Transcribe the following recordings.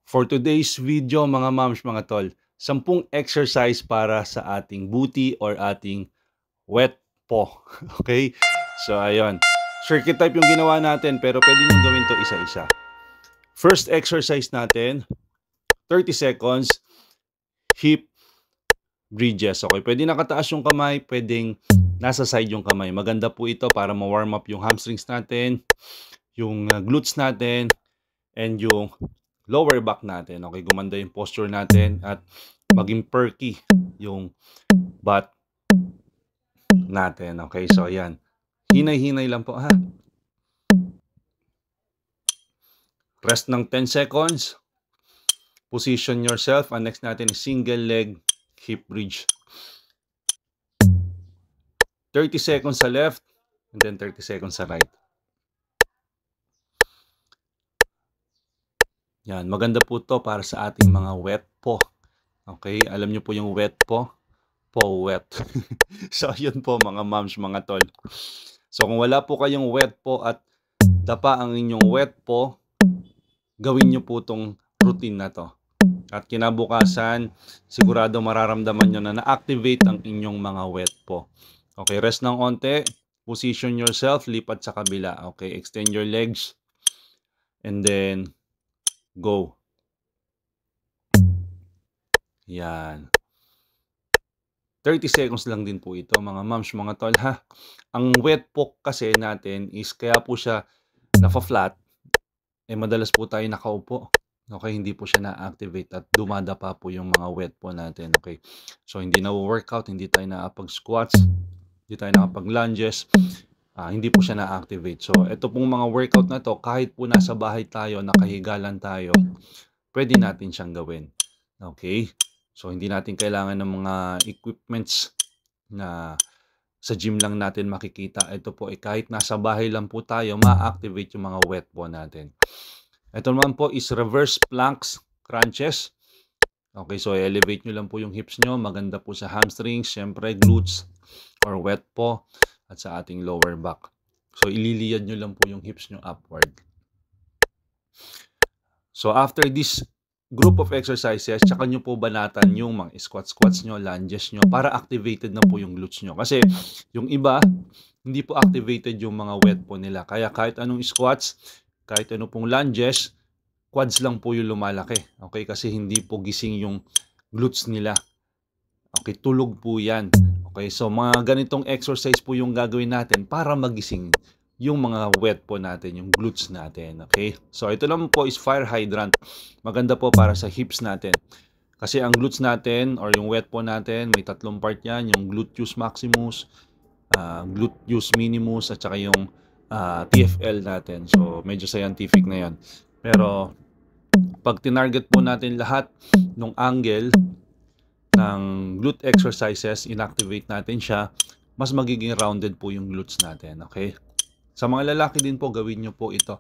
For today's video mga moms, mga tol, 10 exercise para sa ating booty or ating wet paw. Okay? So ayun. Circuit type yung ginawa natin pero pwede nyo gawin to isa-isa. First exercise natin, 30 seconds, hip bridges. Okay, pwede nakataas yung kamay, pwedeng nasa side yung kamay. Maganda po ito para ma-warm up yung hamstrings natin, yung glutes natin, and yung lower back natin. Okay, gumanda yung posture natin at maging perky yung butt natin. Okay, so ayan. Hinay-hinay lang po ha. Rest ng 10 seconds. Position yourself. Ang next natin is single leg hip bridge. 30 seconds sa left and then 30 seconds sa right. Yan, maganda po to para sa ating mga wet paw. Okay, alam nyo po yung wet paw? Paw wet. So, yun po mga moms, mga tol. So, kung wala po kayong wet paw at dapa ang inyong wet paw, gawin nyo po tong routine na to. At kinabukasan, sigurado mararamdaman nyo na na-activate ang inyong mga wet paw. Okay, rest ng onte. Position yourself, lipat sa kabila. Okay, extend your legs. And then, go. Yan. 30 seconds lang din po ito mga moms, mga tol ha. Ang wet paw kasi natin is kaya po siya nafa-flat. Madalas po tayo nakaupo. Okay, hindi po siya na-activate at dumadapa po yung mga wet paw natin. Okay, so hindi na workout, hindi tayo nakapag-squats, hindi tayo nakapag-lunges. Hindi po siya na-activate. So, ito pong mga workout na to, kahit po nasa bahay tayo, nakahiga lang tayo, pwede natin siyang gawin. Okay? So, hindi natin kailangan ng mga equipments na sa gym lang natin makikita. Ito po, kahit nasa bahay lang po tayo, ma-activate yung mga wet paw natin. Ito naman po is reverse planks, crunches. Okay, so elevate nyo lang po yung hips nyo. Maganda po sa hamstrings, syempre glutes or wet paw at sa ating lower back. So, ililiyad nyo lang po yung hips nyo upward. So, after this group of exercises, tsaka nyo po banatan yung mga squats nyo, lunges nyo, para activated na po yung glutes nyo. Kasi, yung iba, hindi po activated yung mga wet paw nila. Kaya kahit anong squats, kahit ano pong lunges, quads lang po yung lumalaki. Okay, kasi hindi po gising yung glutes nila. Okay, tulog po yan. Okay, so mga ganitong exercise po yung gagawin natin para magising yung mga wet po natin, yung glutes natin. Okay, so ito naman po is fire hydrant. Maganda po para sa hips natin. Kasi ang glutes natin or yung wet po natin, may tatlong part yan. Yung gluteus maximus, gluteus minimus, at saka yung TFL natin. So medyo scientific na yan. Pero pag tinarget po natin lahat ng angle ng glute exercises, inactivate natin siya, mas magiging rounded po yung glutes natin. Okay? Sa mga lalaki din po, gawin nyo po ito.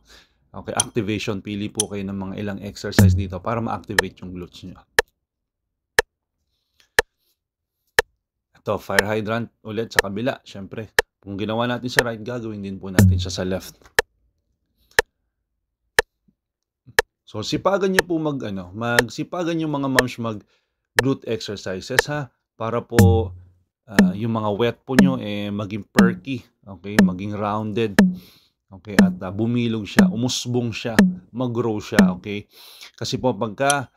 Okay, activation. Pili po kayo ng mga ilang exercise dito para ma-activate yung glutes nyo. Ito, fire hydrant ulit sa kabila. Siyempre, kung ginawa natin sa right, gagawin din po natin siya sa left. So, sipagan nyo po magsipagan yung mga moms glute exercises ha, para po yung mga wet po nyo maging perky, okay, maging rounded, okay, at bumilog siya, umusbong siya, mag-grow siya, okay. Kasi po pagka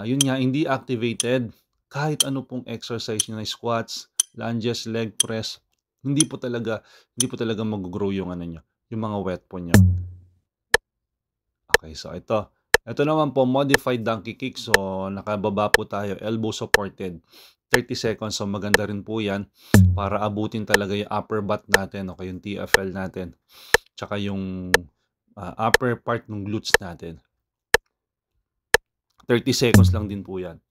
yun nga hindi activated, kahit ano pong exercise nyo na squats, lunges, leg press, hindi po talaga mag-grow yung nyo, yung mga wet po nyo. Okay, so ito naman po, modified donkey kick. So, nakababa po tayo, elbow supported. 30 seconds. So, maganda rin po yan para abutin talaga yung upper butt natin. Okay, yung TFL natin. Tsaka yung upper part ng glutes natin. 30 seconds lang din po yan.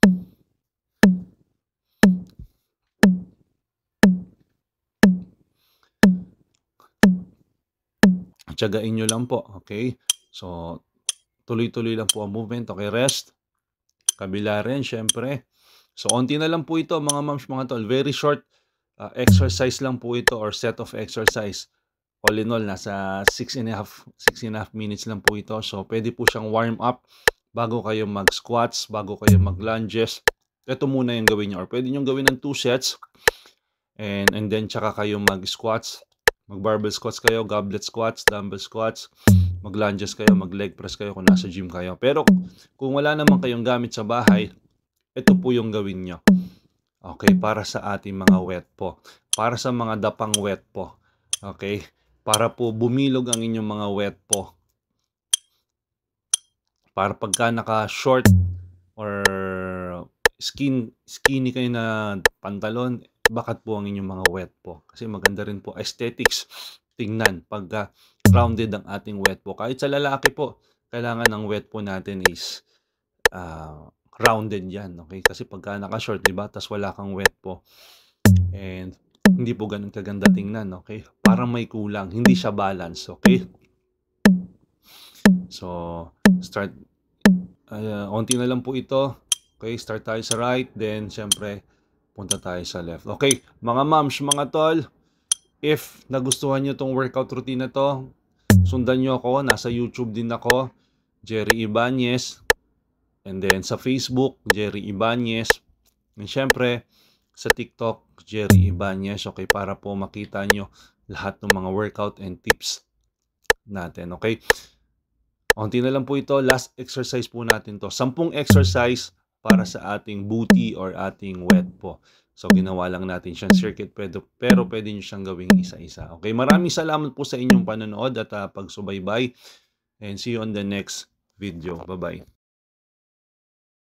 Tiyagain nyo lang po. Okay, so tuloy-tuloy lang po ang movement. Okay, rest. Kabila rin, syempre. So, onti na lang po ito, mga moms, mga tol. Very short exercise lang po ito or set of exercise. All in all, nasa 6.5 minutes lang po ito. So, pwede po siyang warm up bago kayo mag-squats, bago kayo mag-lunges. Ito muna yung gawin nyo. Or pwede nyo gawin ng 2 sets. And then tsaka kayo mag-squats. Mag-barbell squats kayo, goblet squats, dumbbell squats. Mag-lunges kayo, mag-leg press kayo kung nasa gym kayo. Pero kung wala naman kayong gamit sa bahay, ito po yung gawin nyo. Okay, para sa ating mga wet po. Para sa mga dapang wet po. Okay, para po bumilog ang inyong mga wet po. Para pagka naka-short or skinny kayo na pantalon, bakat po ang inyong mga wet po. Kasi maganda rin po aesthetics tingnan pagka rounded ang ating wet po. Kahit sa lalaki po, kailangan ng wet po natin is rounded yan. Okay? Kasi pagka naka-short, diba? Tas wala kang wet po. And hindi po ganun kaganda tingnan. Okay? Parang may kulang. Hindi siya balance. Okay? So, start. Onti na lang po ito. Okay? Start tayo sa right. Then, syempre, punta tayo sa left. Okay? Mga moms, mga tol, if nagustuhan nyo tong workout routine na to, sundan nyo ako. Nasa YouTube din ako. Jerry Ibanez. And then sa Facebook, Jerry Ibanez. And syempre, sa TikTok, Jerry Ibanez. Okay, para po makita nyo lahat ng mga workout and tips natin. Okay? Onti na lang po ito. Last exercise po natin to. 10 exercise para sa ating booty or ating wet po. So, ginawa lang natin siyang circuit, pero pwede nyo siyang gawing isa-isa. Okay, maraming salamat po sa inyong panonood at pagsubaybay. And see you on the next video. Bye-bye.